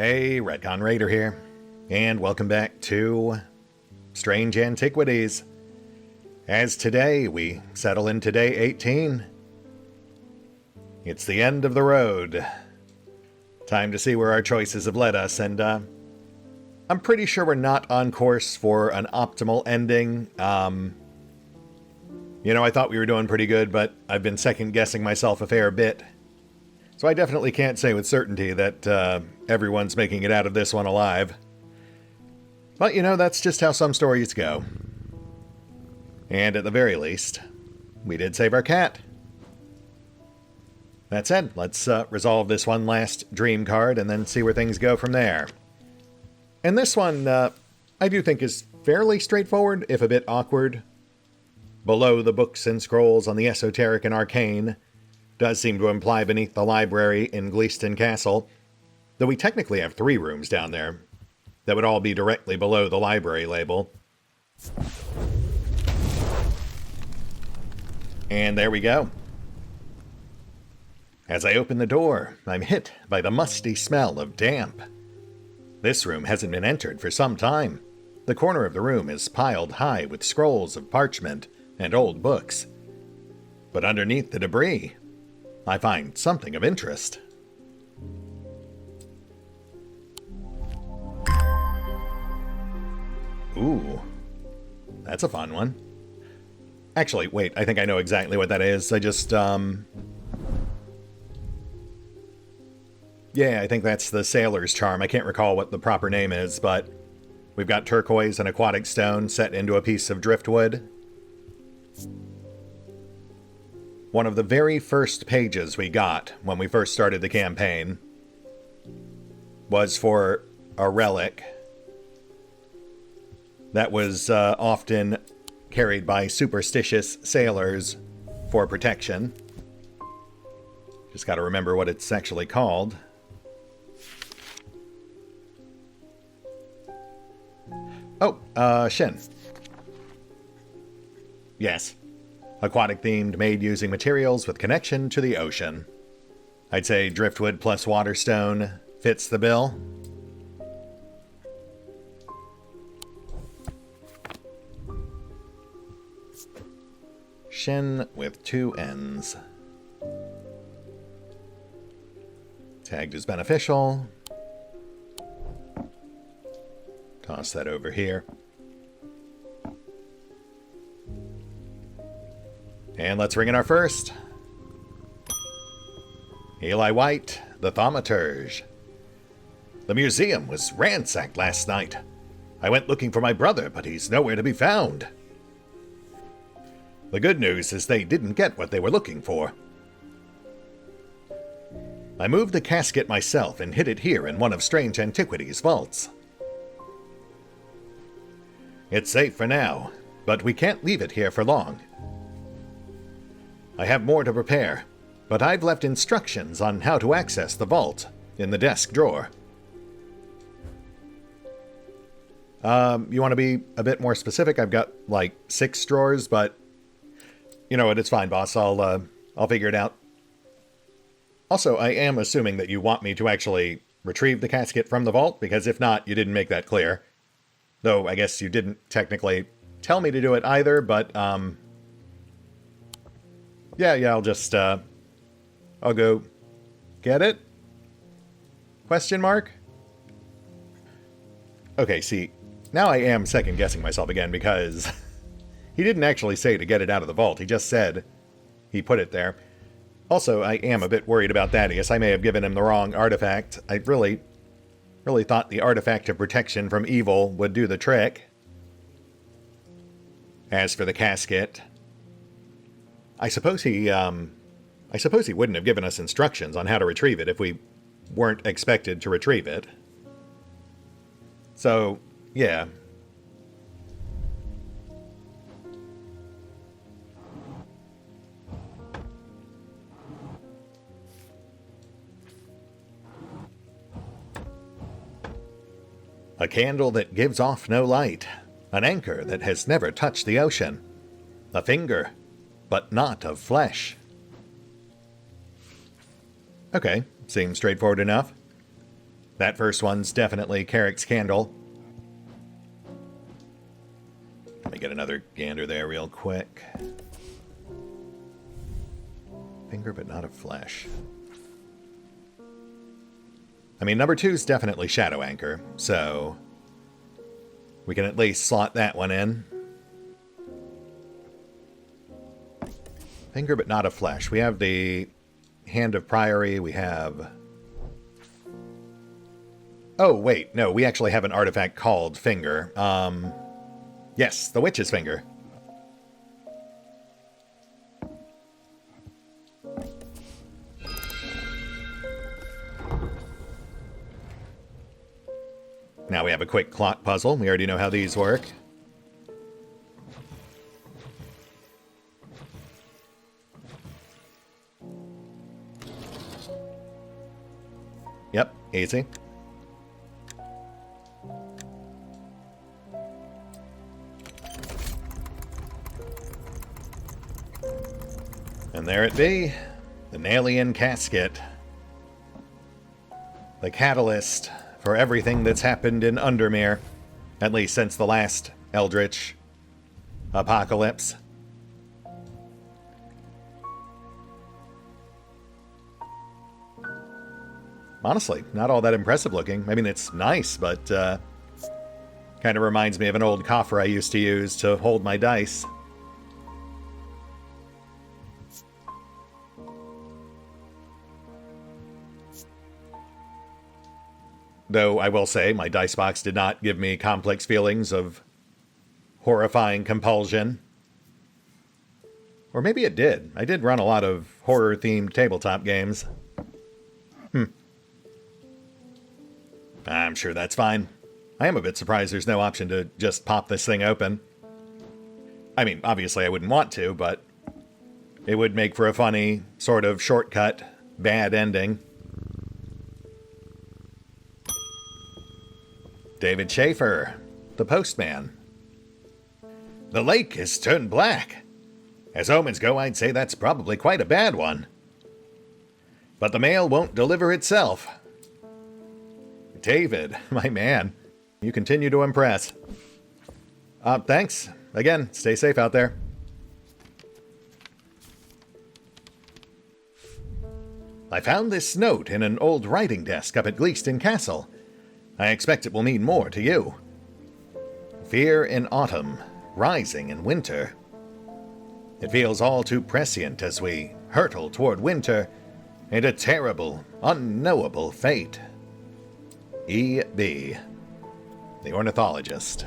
Hey, RetconRaider here, and welcome back to Strange Antiquities. As today we settle into day 18. It's the end of the road. Time to see where our choices have led us, and I'm pretty sure we're not on course for an optimal ending. I thought we were doing pretty good, but I've been second-guessing myself a fair bit. So I definitely can't say with certainty that everyone's making it out of this one alive. But, that's just how some stories go. And at the very least, we did save our cat. That said, let's resolve this one last dream card and then see where things go from there. And this one, I do think is fairly straightforward, if a bit awkward. Below the books and scrolls on the esoteric and arcane does seem to imply beneath the library in Gleeston Castle, though we technically have 3 rooms down there that would all be directly below the library label. And there we go. As I open the door, I'm hit by the musty smell of damp. This room hasn't been entered for some time. The corner of the room is piled high with scrolls of parchment and old books. But underneath the debris, I find something of interest. Ooh, that's a fun one. Actually, wait, I think I know exactly what that is. I think that's the Sailor's Charm. I can't recall what the proper name is, but we've got turquoise and aquatic stone set into a piece of driftwood. One of the very first pages we got when we first started the campaign was for a relic that was often carried by superstitious sailors for protection. Just gotta remember what it's actually called. Oh, Shin. Yes. Aquatic-themed, made using materials with connection to the ocean. I'd say driftwood plus waterstone fits the bill. Shin with 2 N's. Tagged as beneficial. Toss that over here. And let's ring in our first. Eli White, the Thaumaturge. The museum was ransacked last night. I went looking for my brother, but he's nowhere to be found. The good news is they didn't get what they were looking for. I moved the casket myself and hid it here in one of Strange Antiquities' vaults. It's safe for now, but we can't leave it here for long. I have more to prepare, but I've left instructions on how to access the vault in the desk drawer. You want to be a bit more specific? I've got like 6 drawers, but you know what? It's fine, boss. I'll figure it out. Also, I am assuming that you want me to actually retrieve the casket from the vault, because if not, you didn't make that clear. Though I guess you didn't technically tell me to do it either, but Yeah, I'll just, I'll go get it? Question mark? Okay, see, now I am second-guessing myself again, because he didn't actually say to get it out of the vault. He just said he put it there. Also, I am a bit worried about Thaddeus. I may have given him the wrong artifact. I really thought the artifact of protection from evil would do the trick. As for the casket, I suppose he wouldn't have given us instructions on how to retrieve it if we weren't expected to retrieve it. So, yeah. A candle that gives off no light. An anchor that has never touched the ocean. A finger, but not of flesh. Okay, seems straightforward enough. That first one's definitely Carrick's Candle. Let me get another gander there real quick. Finger but not of flesh. I mean, number 2's definitely Shadow Anchor, so we can at least slot that one in. Finger but not of flesh. We have the Hand of Priory, we have... Oh, wait, no, we actually have an artifact called Finger. Yes, the Witch's Finger. Now we have a quick clock puzzle. We already know how these work. Yep, easy. And there it be, the Nailian Casket. The catalyst for everything that's happened in Undermere, at least since the last Eldritch apocalypse. Honestly, not all that impressive looking. I mean, it's nice, but kind of reminds me of an old coffer I used to use to hold my dice. Though I will say, my dice box did not give me complex feelings of horrifying compulsion. Or maybe it did. I did run a lot of horror-themed tabletop games. I'm sure that's fine. I am a bit surprised there's no option to just pop this thing open. I mean, obviously I wouldn't want to, but it would make for a funny, sort of shortcut, bad ending. David Chafer, the postman. The lake has turned black. As omens go, I'd say that's probably quite a bad one. But the mail won't deliver itself. David, my man, you continue to impress. Thanks. Again, stay safe out there. I found this note in an old writing desk up at Gleeston Castle. I expect it will mean more to you. Fear in autumn, rising in winter. It feels all too prescient as we hurtle toward winter and a terrible, unknowable fate. E.B., the ornithologist.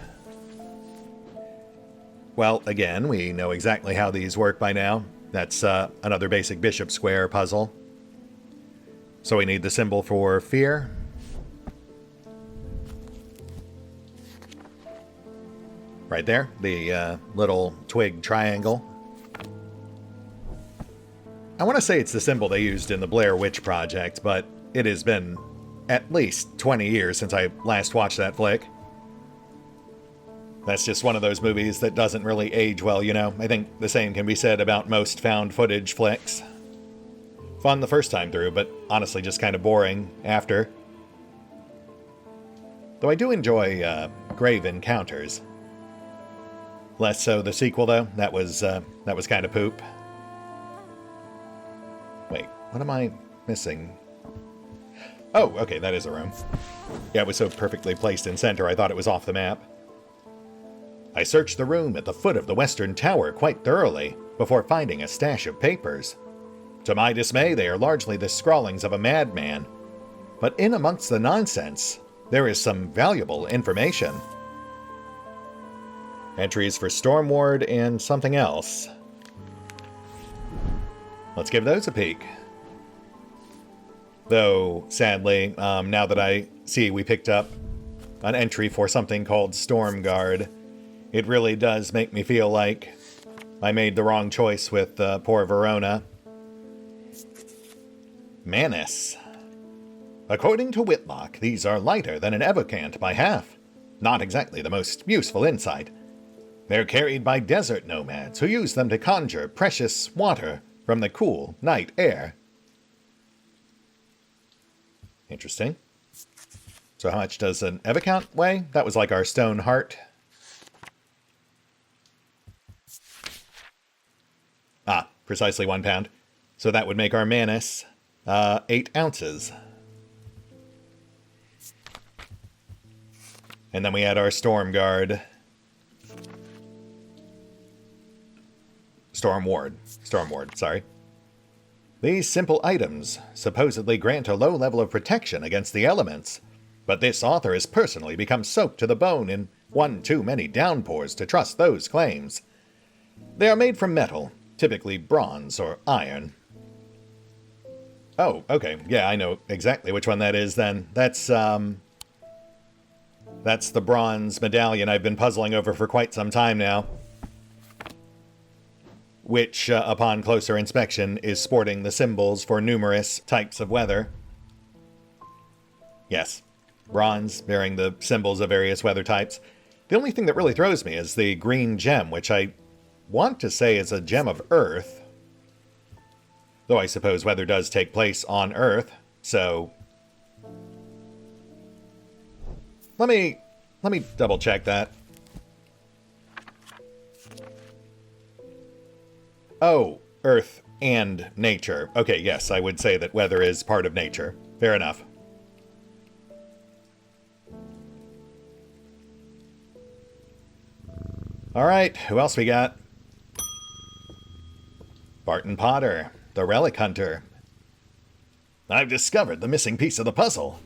Well, again, we know exactly how these work by now. That's another basic bishop square puzzle. So we need the symbol for fear. Right there, the little twig triangle. I want to say it's the symbol they used in the Blair Witch Project, but it has been at least 20 years since I last watched that flick. That's just one of those movies that doesn't really age well, you know. I think the same can be said about most found footage flicks. Fun the first time through, but honestly just kind of boring after. Though I do enjoy Grave Encounters. Less so the sequel, though. That was kind of poop. Wait, what am I missing? Oh, okay, that is a room. Yeah, it was so perfectly placed in center, I thought it was off the map. I searched the room at the foot of the western tower quite thoroughly before finding a stash of papers. To my dismay, they are largely the scrawlings of a madman. But in amongst the nonsense, there is some valuable information. Entries for Stormward and something else. Let's give those a peek. Though, sadly, now that I see we picked up an entry for something called Stormguard, it really does make me feel like I made the wrong choice with poor Verona. Manus. According to Whitlock, these are lighter than an evocant by half. Not exactly the most useful insight. They're carried by desert nomads who use them to conjure precious water from the cool night air. Interesting. So how much does an Evacount weigh? That was like our stone heart. Ah, precisely 1 pound. So that would make our Manus 8 ounces. And then we had our Stormguard. Stormward, sorry. These simple items supposedly grant a low level of protection against the elements, but this author has personally become soaked to the bone in one too many downpours to trust those claims. They are made from metal, typically bronze or iron. Oh, okay, yeah, I know exactly which one that is then. That's the bronze medallion I've been puzzling over for quite some time now. Which, upon closer inspection, is sporting the symbols for numerous types of weather. Yes, bronze, bearing the symbols of various weather types. The only thing that really throws me is the green gem, which I want to say is a gem of Earth. Though I suppose weather does take place on Earth, so... Let me double check that. Oh, Earth and nature. Okay, yes, I would say that weather is part of nature. Fair enough. Alright, who else we got? Barton Potter, the Relic Hunter. I've discovered the missing piece of the puzzle.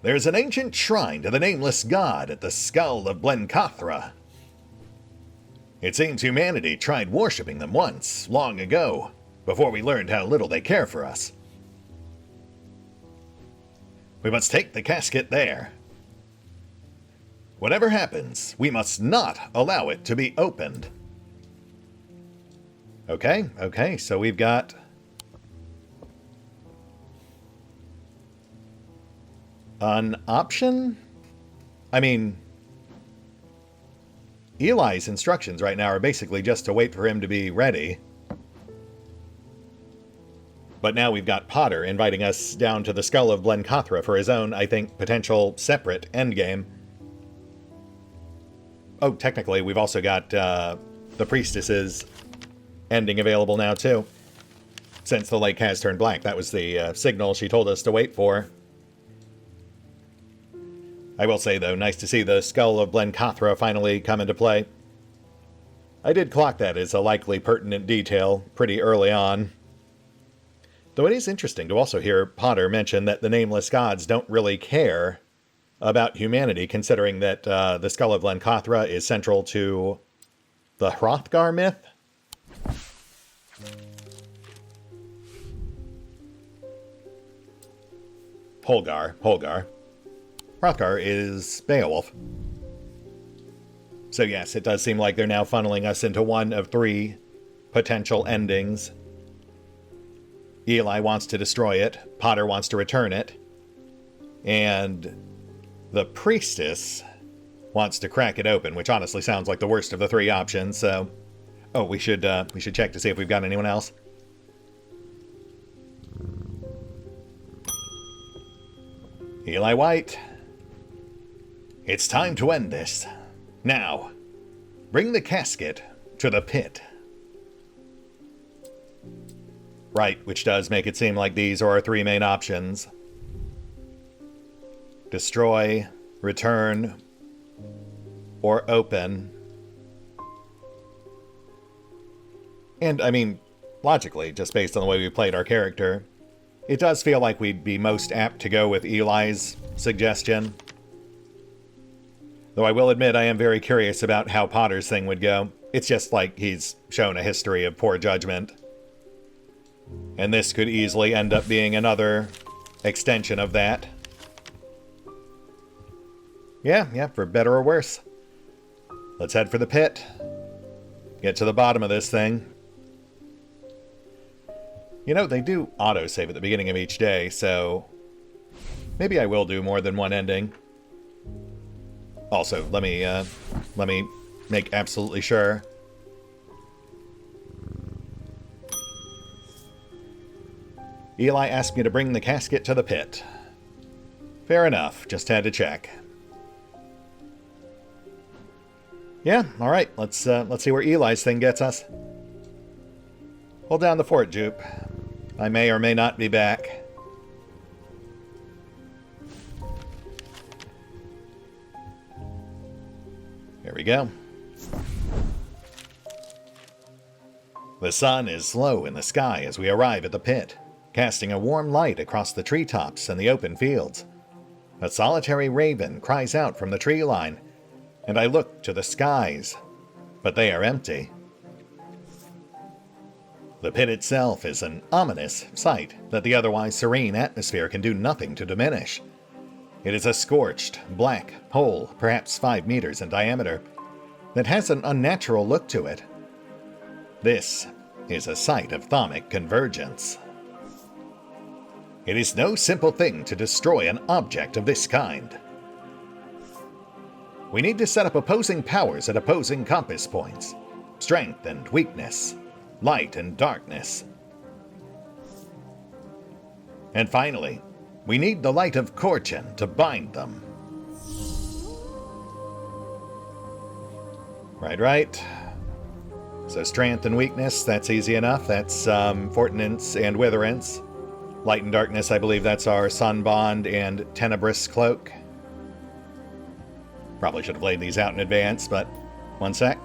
There's an ancient shrine to the nameless god at the skull of Blencathra. It seems humanity tried worshipping them once, long ago, before we learned how little they care for us. We must take the casket there. Whatever happens, we must not allow it to be opened. Okay, so we've got... an option? I mean... Eli's instructions right now are basically just to wait for him to be ready. But now we've got Potter inviting us down to the skull of Blencathra for his own, I think, potential separate endgame. Oh, technically, we've also got the Priestess's ending available now, too. Since the lake has turned black, that was the signal she told us to wait for. I will say, though, nice to see the skull of Blencathra finally come into play. I did clock that as a likely pertinent detail pretty early on. Though it is interesting to also hear Potter mention that the nameless gods don't really care about humanity, considering that the skull of Blencathra is central to the Hrothgar myth. Holgar. Hrothgar is Beowulf. So yes, it does seem like they're now funneling us into one of 3 potential endings. Eli wants to destroy it, Potter wants to return it, and the Priestess wants to crack it open, which honestly sounds like the worst of the 3 options, so... Oh, we should check to see if we've got anyone else. Eli White. It's time to end this. Now, bring the casket to the pit. Right, which does make it seem like these are our 3 main options. Destroy, return, or open. And, I mean, logically, just based on the way we played our character, it does feel like we'd be most apt to go with Eli's suggestion. Though I will admit I am very curious about how Potter's thing would go. It's just like he's shown a history of poor judgment. And this could easily end up being another extension of that. Yeah, for better or worse. Let's head for the pit. Get to the bottom of this thing. You know, they do autosave at the beginning of each day, so... maybe I will do more than one ending. Also, let me make absolutely sure. Eli asked me to bring the casket to the pit. Fair enough. Just had to check. Yeah, alright. Let's see where Eli's thing gets us. Hold down the fort, Jupe. I may or may not be back. Here we go. The sun is low in the sky as we arrive at the pit, casting a warm light across the treetops and the open fields. A solitary raven cries out from the tree line, and I look to the skies, but they are empty. The pit itself is an ominous sight that the otherwise serene atmosphere can do nothing to diminish. It is a scorched, black hole, perhaps 5 meters in diameter, that has an unnatural look to it. This is a site of thaumic convergence. It is no simple thing to destroy an object of this kind. We need to set up opposing powers at opposing compass points, strength and weakness, light and darkness. And finally, we need the light of Korchen to bind them. Right. So strength and weakness, that's easy enough. That's Fortinance and Witherance. Light and darkness, I believe that's our Sunbond and Tenebrous Cloak. Probably should have laid these out in advance, but one sec.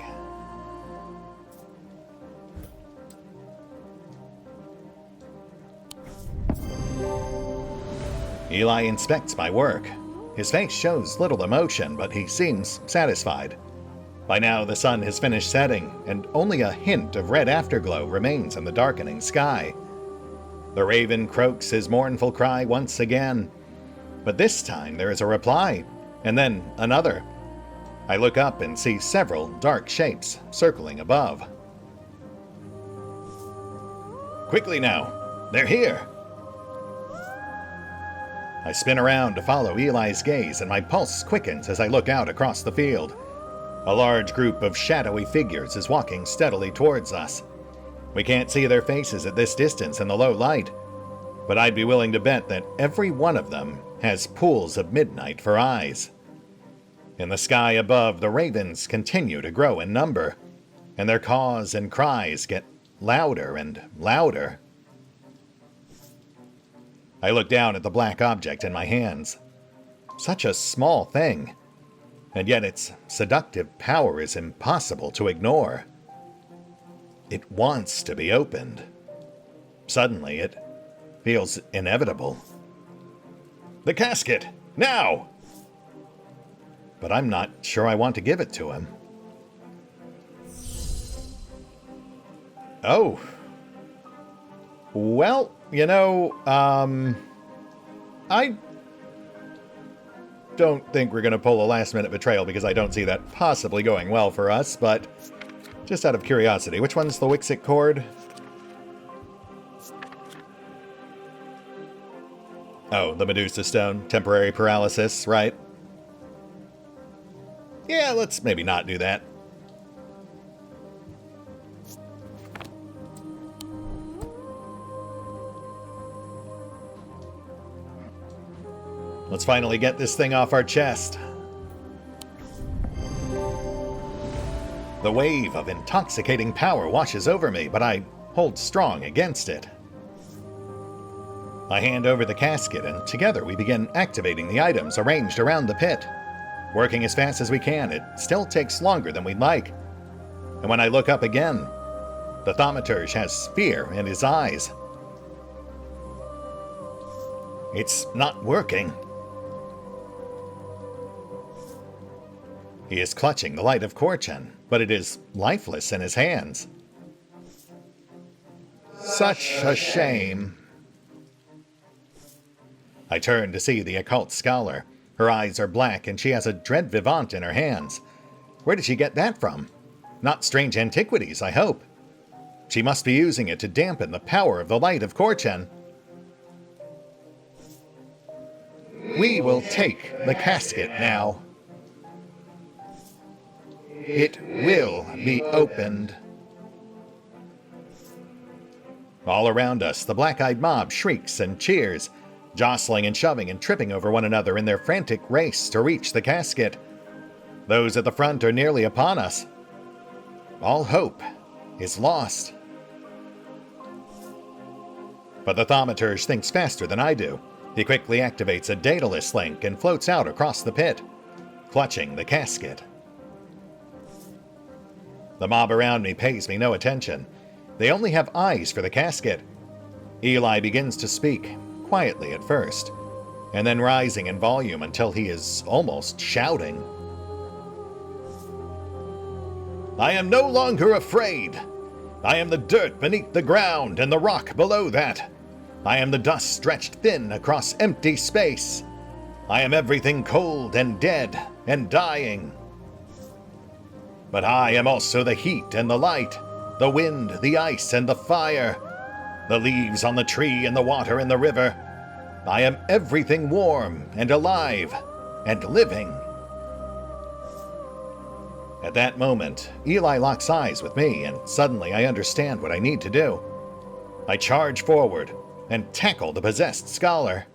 Eli inspects my work. His face shows little emotion, but he seems satisfied. By now, the sun has finished setting, and only a hint of red afterglow remains in the darkening sky. The raven croaks his mournful cry once again, but this time there is a reply, and then another. I look up and see several dark shapes circling above. Quickly now! They're here! I spin around to follow Eli's gaze, and my pulse quickens as I look out across the field. A large group of shadowy figures is walking steadily towards us. We can't see their faces at this distance in the low light, but I'd be willing to bet that every one of them has pools of midnight for eyes. In the sky above, the ravens continue to grow in number, and their caws and cries get louder and louder. I look down at the black object in my hands. Such a small thing, and yet its seductive power is impossible to ignore. It wants to be opened. Suddenly, it feels inevitable. The casket! Now! But I'm not sure I want to give it to him. Oh. Well, I don't think we're going to pull a last-minute betrayal because I don't see that possibly going well for us, but just out of curiosity, which one's the Wixit cord? Oh, the Medusa Stone. Temporary paralysis, right? Yeah, let's maybe not do that. Let's finally get this thing off our chest. The wave of intoxicating power washes over me, but I hold strong against it. I hand over the casket, and together we begin activating the items arranged around the pit. Working as fast as we can, it still takes longer than we'd like. And when I look up again, the Thaumaturge has fear in his eyes. It's not working. He is clutching the light of Korchen, but it is lifeless in his hands. Such a shame. I turn to see the occult scholar. Her eyes are black, and she has a dread vivant in her hands. Where did she get that from? Not Strange Antiquities, I hope. She must be using it to dampen the power of the light of Korchen. We will take the casket now. It will be opened. All around us, the black-eyed mob shrieks and cheers. jostling and shoving and tripping over one another in their frantic race to reach the casket. Those at the front are nearly upon us. All hope is lost. But the Thaumaturge thinks faster than I do. He quickly activates a Daedalus link and floats out across the pit, clutching the casket. The mob around me pays me no attention. They only have eyes for the casket. Eli begins to speak, quietly at first, and then rising in volume until he is almost shouting. I am no longer afraid. I am the dirt beneath the ground and the rock below that. I am the dust stretched thin across empty space. I am everything cold and dead and dying. But I am also the heat and the light, the wind, the ice, and the fire, the leaves on the tree and the water in the river. I am everything warm and alive and living. At that moment, Eli locks eyes with me, and suddenly I understand what I need to do. I charge forward and tackle the possessed scholar.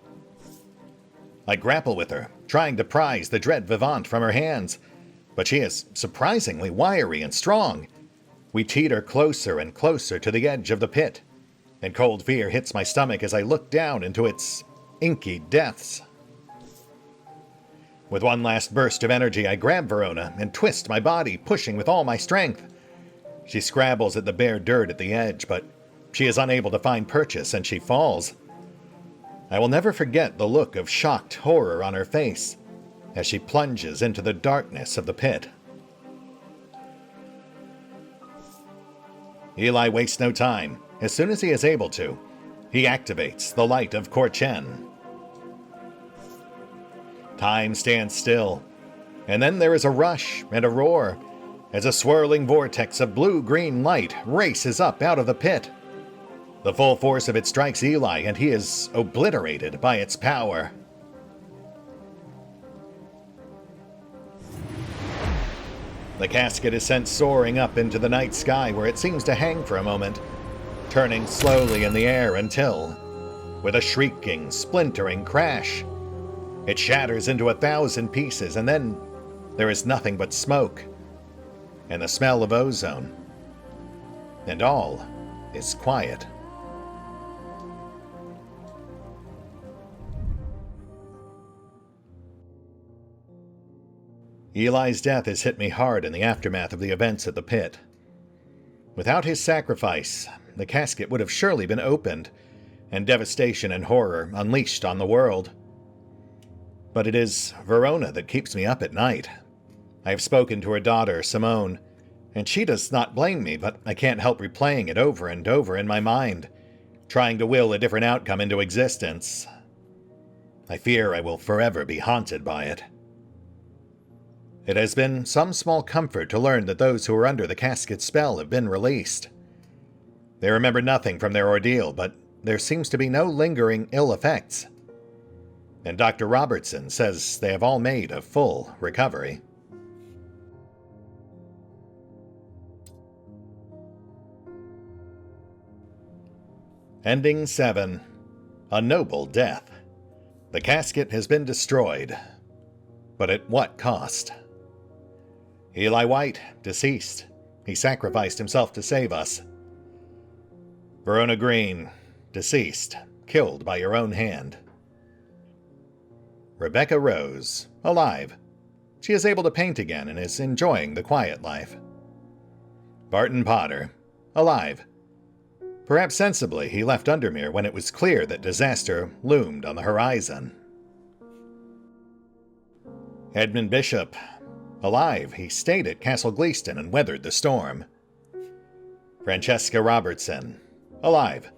I grapple with her, trying to prise the dread vivant from her hands, but she is surprisingly wiry and strong. We teeter closer and closer to the edge of the pit, and cold fear hits my stomach as I look down into its inky depths. With one last burst of energy, I grab Verona and twist my body, pushing with all my strength. She scrabbles at the bare dirt at the edge, but she is unable to find purchase, and she falls. I will never forget the look of shocked horror on her face as she plunges into the darkness of the pit. Eli wastes no time. As soon as he is able to, he activates the light of Korchen. Time stands still, and then there is a rush and a roar as a swirling vortex of blue-green light races up out of the pit. The full force of it strikes Eli, and he is obliterated by its power. The casket is sent soaring up into the night sky, where it seems to hang for a moment, turning slowly in the air until, with a shrieking, splintering crash, it shatters into 1,000 pieces, and then there is nothing but smoke and the smell of ozone, and all is quiet. Eli's death has hit me hard in the aftermath of the events at the pit. Without his sacrifice, the casket would have surely been opened, and devastation and horror unleashed on the world. But it is Verona that keeps me up at night. I have spoken to her daughter, Simone, and she does not blame me, but I can't help replaying it over and over in my mind, trying to will a different outcome into existence. I fear I will forever be haunted by it. It has been some small comfort to learn that those who are under the casket's spell have been released. They remember nothing from their ordeal, but there seems to be no lingering ill effects. And Dr. Robertson says they have all made a full recovery. Ending 7. A noble death. The casket has been destroyed. But at what cost? Eli White, deceased. He sacrificed himself to save us. Verona Green, deceased. Killed by your own hand. Rebecca Rose, alive. She is able to paint again and is enjoying the quiet life. Barton Potter, alive. Perhaps sensibly, he left Undermere when it was clear that disaster loomed on the horizon. Edmund Bishop, alive. He stayed at Castle Gleaston and weathered the storm. Francesca Robertson, alive.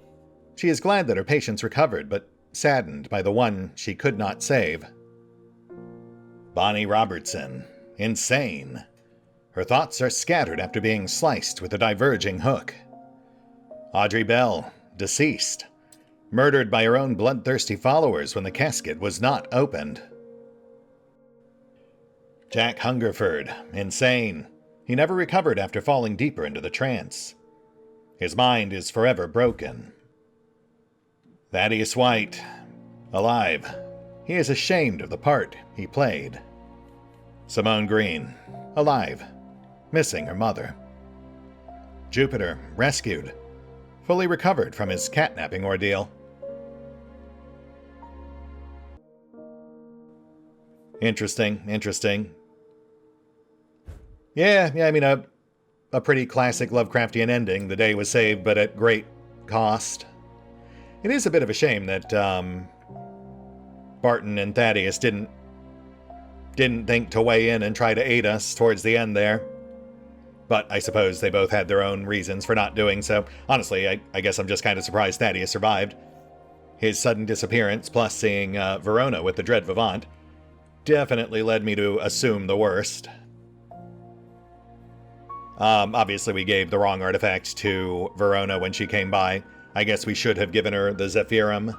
She is glad that her patients recovered, but saddened by the one she could not save. Bonnie Robertson, insane. Her thoughts are scattered after being sliced with a diverging hook. Audrey Bell, deceased. Murdered by her own bloodthirsty followers when the casket was not opened. Jack Hungerford, insane. He never recovered after falling deeper into the trance. His mind is forever broken. Thaddeus White, alive. He is ashamed of the part he played. Simone Green, alive, missing her mother. Jupiter, rescued, fully recovered from his catnapping ordeal. Interesting. Yeah, I mean, a pretty classic Lovecraftian ending. The day was saved, but at great cost. It is a bit of a shame that Barton and Thaddeus didn't think to weigh in and try to aid us towards the end there. But I suppose they both had their own reasons for not doing so. Honestly, I guess I'm just kind of surprised Thaddeus survived. His sudden disappearance, plus seeing Verona with the Dread Vivant, definitely led me to assume the worst. Obviously we gave the wrong artifact to Verona when she came by. I guess we should have given her the Zephyrum.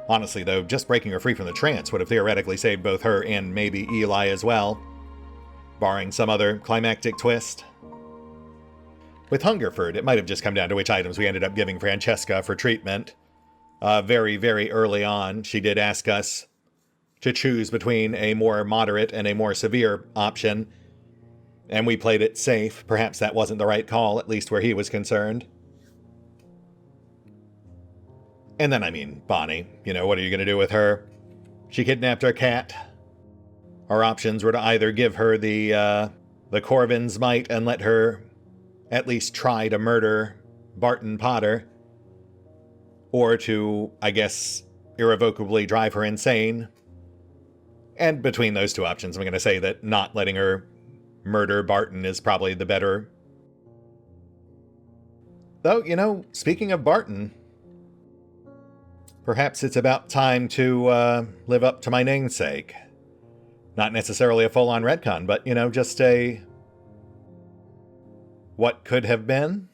Honestly, though, just breaking her free from the trance would have theoretically saved both her and maybe Eli as well, barring some other climactic twist. With Hungerford, it might have just come down to which items we ended up giving Francesca for treatment. Very, very early on, she did ask us to choose between a more moderate and a more severe option, and we played it safe. Perhaps that wasn't the right call, at least where he was concerned. And then, I mean, Bonnie, what are you going to do with her? She kidnapped our cat. Our options were to either give her the Corvin's might and let her at least try to murder Barton Potter, or to, I guess, irrevocably drive her insane. And between those two options, I'm going to say that not letting her murder Barton is probably the better. Though, speaking of Barton, perhaps it's about time to live up to my namesake. Not necessarily a full-on retcon, but, just a what could have been?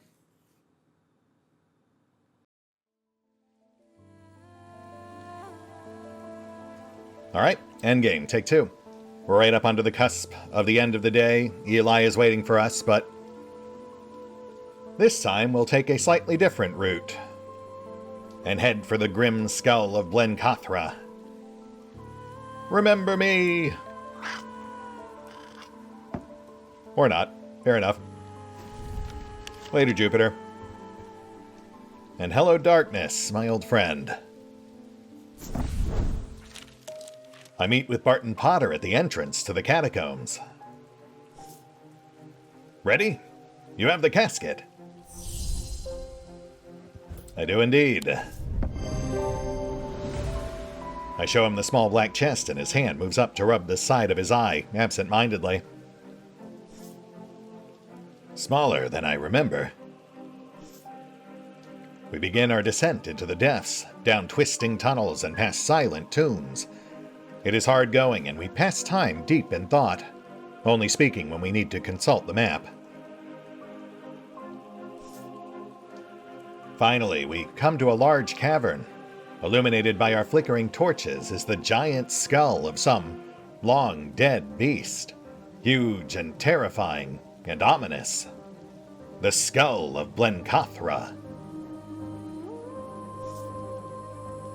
Alright, endgame, take 2. We're right up onto the cusp of the end of the day. Eli is waiting for us, but this time we'll take a slightly different route and head for the grim skull of Blencathra. Remember me! Or not. Fair enough. Later, Jupiter. And hello, darkness, my old friend. I meet with Barton Potter at the entrance to the catacombs. Ready? You have the casket. I do indeed. I show him the small black chest, and his hand moves up to rub the side of his eye, absent-mindedly. Smaller than I remember. We begin our descent into the depths, down twisting tunnels and past silent tombs. It is hard going, and we pass time deep in thought, only speaking when we need to consult the map. Finally, we come to a large cavern. Illuminated by our flickering torches is the giant skull of some long-dead beast, huge and terrifying and ominous. The skull of Blencathra.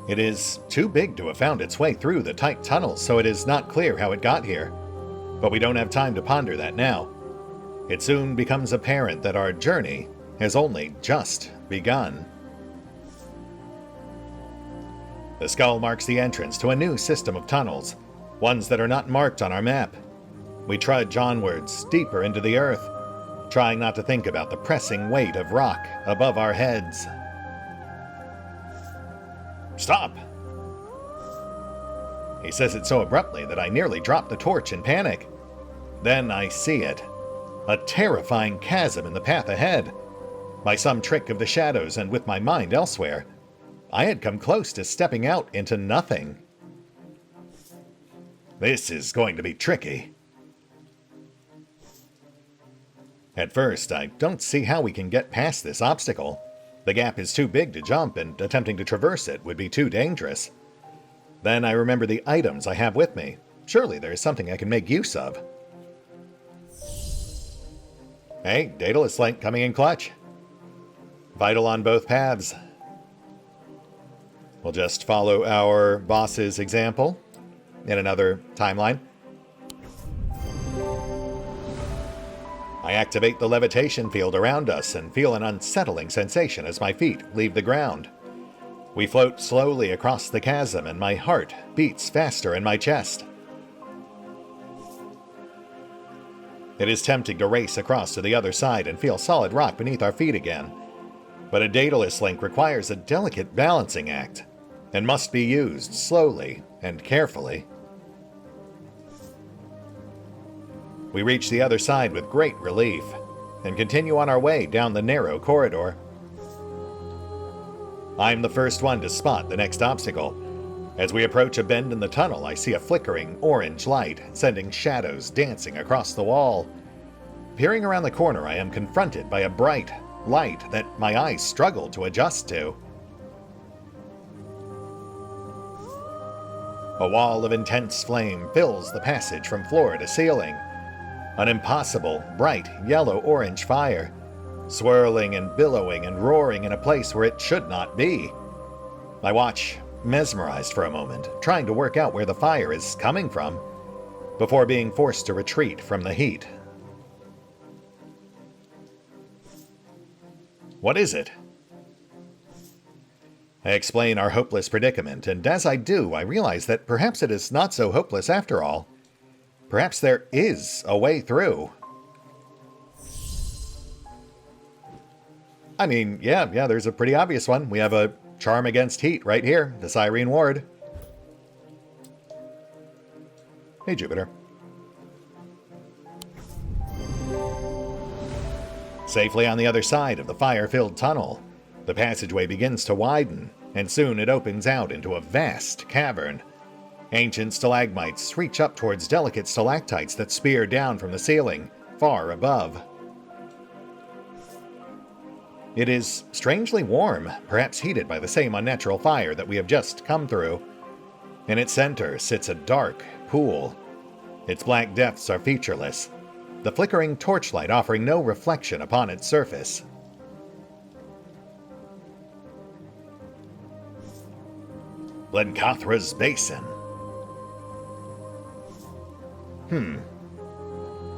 It is too big to have found its way through the tight tunnels, so it is not clear how it got here. But we don't have time to ponder that now. It soon becomes apparent that our journey has only just begun. The skull marks the entrance to a new system of tunnels, ones that are not marked on our map. We trudge onwards, deeper into the earth, trying not to think about the pressing weight of rock above our heads. Stop! He says it so abruptly that I nearly drop the torch in panic. Then I see it. A terrifying chasm in the path ahead. By some trick of the shadows and with my mind elsewhere, I had come close to stepping out into nothing. This is going to be tricky. At first, I don't see how we can get past this obstacle. The gap is too big to jump, and attempting to traverse it would be too dangerous. Then I remember the items I have with me. Surely there is something I can make use of. Hey, Daedalus Link coming in clutch. Vital on both paths. We'll just follow our boss's example in another timeline. I activate the levitation field around us and feel an unsettling sensation as my feet leave the ground. We float slowly across the chasm and my heart beats faster in my chest. It is tempting to race across to the other side and feel solid rock beneath our feet again, but a Daedalus link requires a delicate balancing act and must be used slowly and carefully. We reach the other side with great relief and continue on our way down the narrow corridor. I'm the first one to spot the next obstacle. As we approach a bend in the tunnel, I see a flickering orange light, sending shadows dancing across the wall. Peering around the corner, I am confronted by a bright light that my eyes struggle to adjust to. A wall of intense flame fills the passage from floor to ceiling. An impossible, bright, yellow-orange fire, swirling and billowing and roaring in a place where it should not be. I watch, mesmerized for a moment, trying to work out where the fire is coming from, before being forced to retreat from the heat. What is it? I explain our hopeless predicament, and as I do, I realize that perhaps it is not so hopeless after all. Perhaps there is a way through. I mean, yeah, there's a pretty obvious one. We have a charm against heat right here, the Cyrene Ward. Hey, Jupiter. Safely on the other side of the fire-filled tunnel, the passageway begins to widen, and soon it opens out into a vast cavern. Ancient stalagmites reach up towards delicate stalactites that spear down from the ceiling, far above. It is strangely warm, perhaps heated by the same unnatural fire that we have just come through. In its center sits a dark pool. Its black depths are featureless, the flickering torchlight offering no reflection upon its surface. Glencathra's Basin.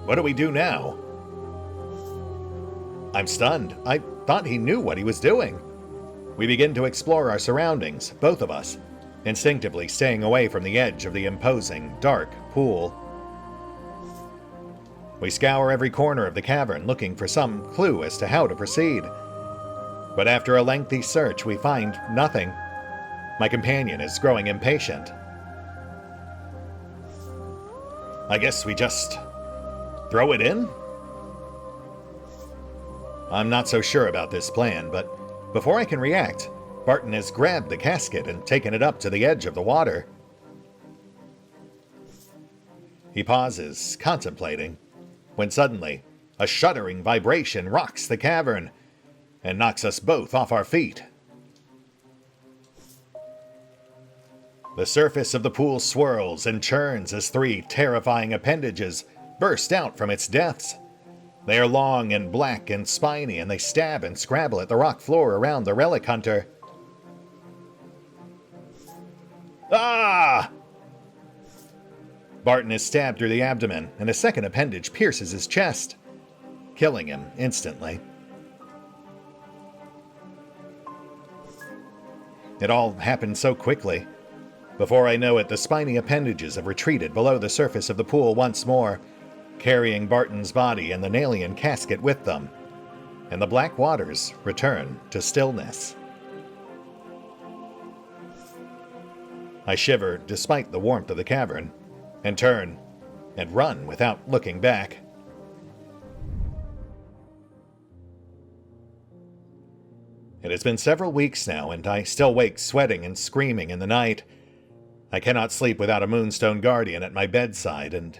What do we do now? I'm stunned. I thought he knew what he was doing. We begin to explore our surroundings, both of us, instinctively staying away from the edge of the imposing, dark pool. We scour every corner of the cavern looking for some clue as to how to proceed. But after a lengthy search, we find nothing. My companion is growing impatient. I guess we just throw it in? I'm not so sure about this plan, but before I can react, Barton has grabbed the casket and taken it up to the edge of the water. He pauses, contemplating, when suddenly a shuddering vibration rocks the cavern and knocks us both off our feet. The surface of the pool swirls and churns as three terrifying appendages burst out from its depths. They are long and black and spiny, and they stab and scrabble at the rock floor around the Relic Hunter. Ah! Barton is stabbed through the abdomen, and a second appendage pierces his chest, killing him instantly. It all happened so quickly. Before I know it, the spiny appendages have retreated below the surface of the pool once more, carrying Barton's body and the Nalian casket with them, and the black waters return to stillness. I shiver despite the warmth of the cavern, and turn and run without looking back. It has been several weeks now, and I still wake sweating and screaming in the night. I cannot sleep without a Moonstone Guardian at my bedside, and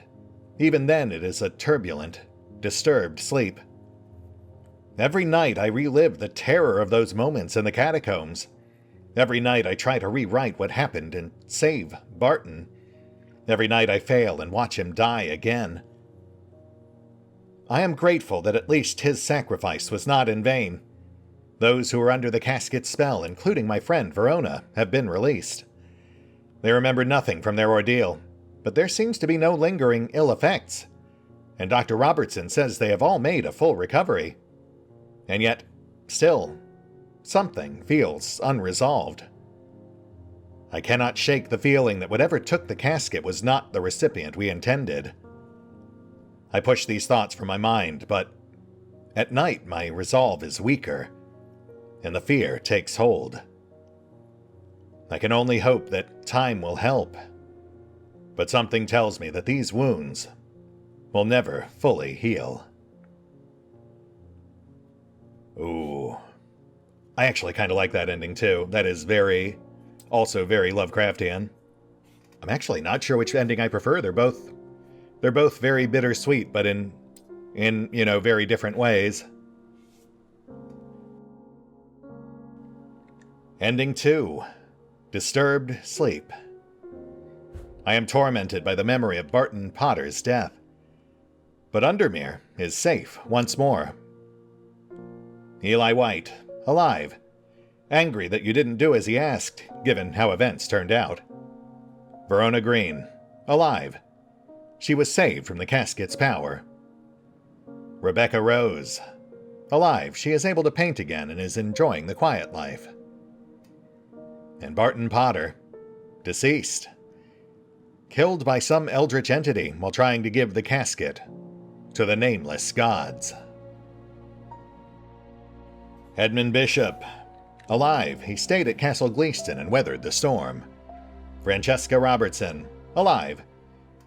even then it is a turbulent, disturbed sleep. Every night I relive the terror of those moments in the catacombs. Every night I try to rewrite what happened and save Barton. Every night I fail and watch him die again. I am grateful that at least his sacrifice was not in vain. Those who were under the casket's spell, including my friend Verona, have been released. They remember nothing from their ordeal, but there seems to be no lingering ill effects, and Dr. Robertson says they have all made a full recovery. And yet, still, something feels unresolved. I cannot shake the feeling that whatever took the casket was not the recipient we intended. I push these thoughts from my mind, but at night my resolve is weaker, and the fear takes hold. I can only hope that time will help, but something tells me that these wounds will never fully heal. Ooh. I actually kind of like that ending too. That is also very Lovecraftian. I'm actually not sure which ending I prefer. They're both very bittersweet, but in very different ways. Ending 2. Disturbed Sleep. I am tormented by the memory of Barton Potter's death, but Undermere is safe once more. Eli White, alive, angry that you didn't do as he asked, given how events turned out. Verona Green, alive. She was saved from the casket's power. Rebecca Rose, alive. She is able to paint again and is enjoying the quiet life. And Barton Potter, deceased. Killed by some eldritch entity while trying to give the casket to the nameless gods. Edmund Bishop, alive. He stayed at Castle Gleaston and weathered the storm. Francesca Robertson, alive.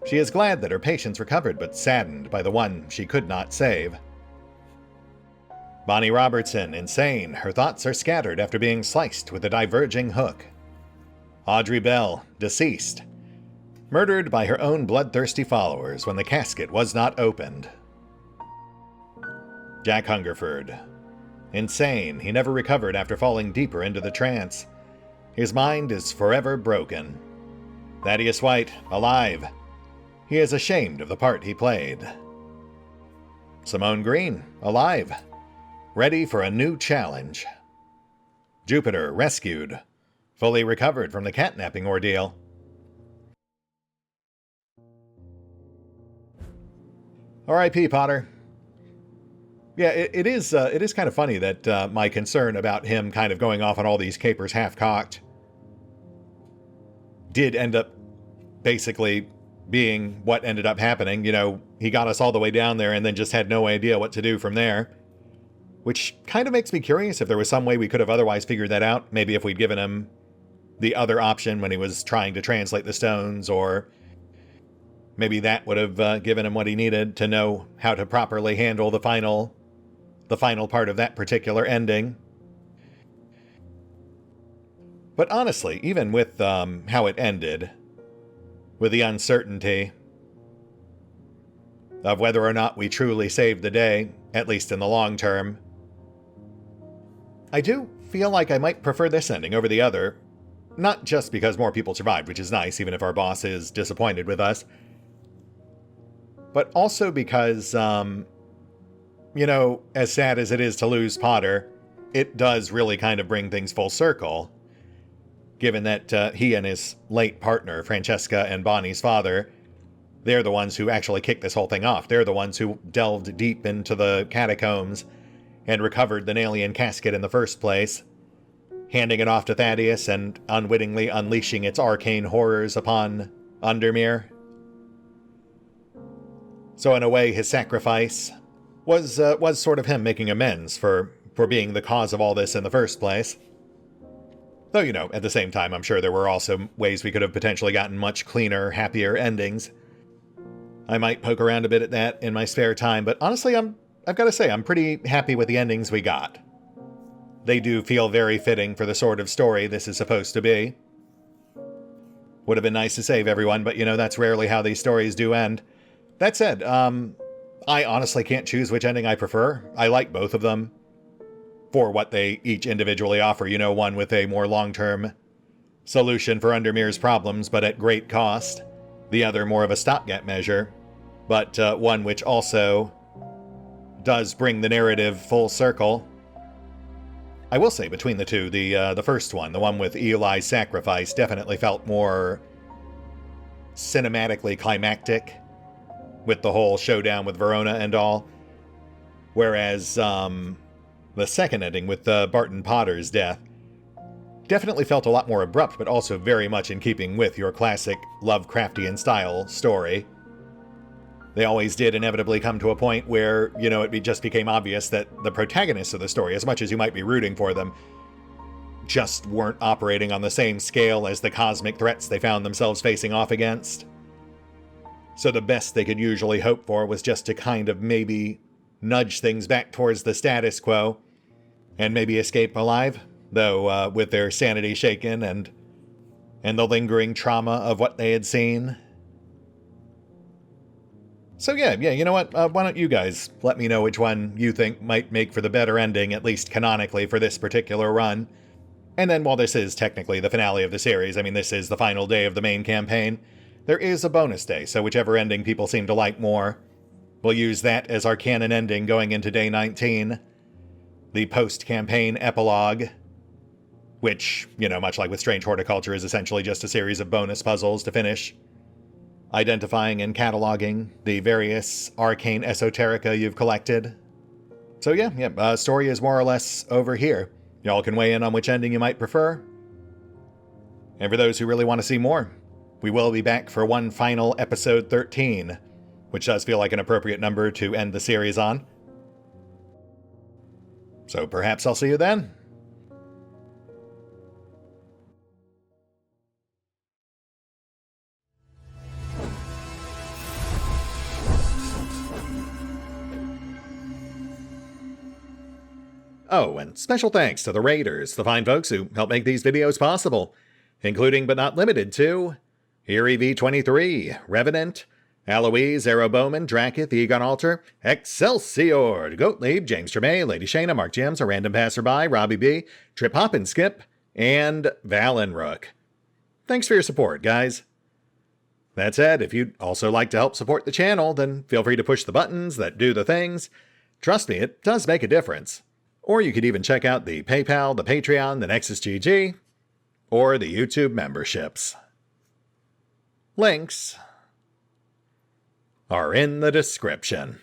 She is glad that her patients recovered, but saddened by the one she could not save. Bonnie Robertson, insane. Her thoughts are scattered after being sliced with a diverging hook. Audrey Bell, deceased. Murdered by her own bloodthirsty followers when the casket was not opened. Jack Hungerford, insane. He never recovered after falling deeper into the trance. His mind is forever broken. Thaddeus White, alive. He is ashamed of the part he played. Simone Green, alive. Ready for a new challenge. Jupiter, rescued. Fully recovered from the catnapping ordeal. R.I.P. Potter. Yeah, it is kind of funny that my concern about him kind of going off on all these capers half-cocked did end up basically being what ended up happening. You know, he got us all the way down there and then just had no idea what to do from there. Which kind of makes me curious if there was some way we could have otherwise figured that out. Maybe if we'd given him the other option when he was trying to translate the stones, or maybe that would have given him what he needed to know how to properly handle the final part of that particular ending. But honestly, even with how it ended, with the uncertainty of whether or not we truly saved the day, at least in the long term, I do feel like I might prefer this ending over the other, not just because more people survived, which is nice, even if our boss is disappointed with us, but also because, as sad as it is to lose Potter, it does really kind of bring things full circle, given that he and his late partner, Francesca and Bonnie's father, they're the ones who actually kicked this whole thing off. They're the ones who delved deep into the catacombs and recovered the Nalian casket in the first place, handing it off to Thaddeus and unwittingly unleashing its arcane horrors upon Undermere. So in a way, his sacrifice was sort of him making amends for being the cause of all this in the first place. Though, at the same time, I'm sure there were also ways we could have potentially gotten much cleaner, happier endings. I might poke around a bit at that in my spare time, but honestly, I've got to say, I'm pretty happy with the endings we got. They do feel very fitting for the sort of story this is supposed to be. Would have been nice to save everyone, but that's rarely how these stories do end. That said, I honestly can't choose which ending I prefer. I like both of them for what they each individually offer. One with a more long-term solution for Undermere's problems, but at great cost. The other more of a stopgap measure, but one which also does bring the narrative full circle. I will say, between the two, the first one, the one with Eli's sacrifice, definitely felt more cinematically climactic, with the whole showdown with Verona and all. Whereas the second ending with Barton Potter's death definitely felt a lot more abrupt, but also very much in keeping with your classic Lovecraftian style story. They always did inevitably come to a point where, it just became obvious that the protagonists of the story, as much as you might be rooting for them, just weren't operating on the same scale as the cosmic threats they found themselves facing off against. So the best they could usually hope for was just to kind of maybe nudge things back towards the status quo, and maybe escape alive, though with their sanity shaken and the lingering trauma of what they had seen. So yeah, you know what? Why don't you guys let me know which one you think might make for the better ending, at least canonically, for this particular run. And then while this is technically the finale of the series, I mean, this is the final day of the main campaign, there is a bonus day, so whichever ending people seem to like more, we'll use that as our canon ending going into day 19. The post-campaign epilogue, which, much like with Strange Horticulture, is essentially just a series of bonus puzzles to finish identifying and cataloging the various arcane esoterica you've collected. So yeah, story is more or less over here. Y'all can weigh in on which ending you might prefer. And for those who really want to see more, we will be back for one final episode 13, which does feel like an appropriate number to end the series on. So perhaps I'll see you then. Oh, and special thanks to the Raiders, the fine folks who help make these videos possible, including but not limited to Eerie V23, Revenant, Alois, Bowman, Drakiith, EgonAlter, Exsellsior, Gottlieb, James Trimmier, Lady Shayna, Mark Giemza, RandomPassrby, RobbyB, Triphoppenskip, and Valinrook. Thanks for your support, guys. That said, if you'd also like to help support the channel, then feel free to push the buttons that do the things. Trust me, it does make a difference. Or you could even check out the PayPal, the Patreon, the Nexus GG, or the YouTube memberships. Links are in the description.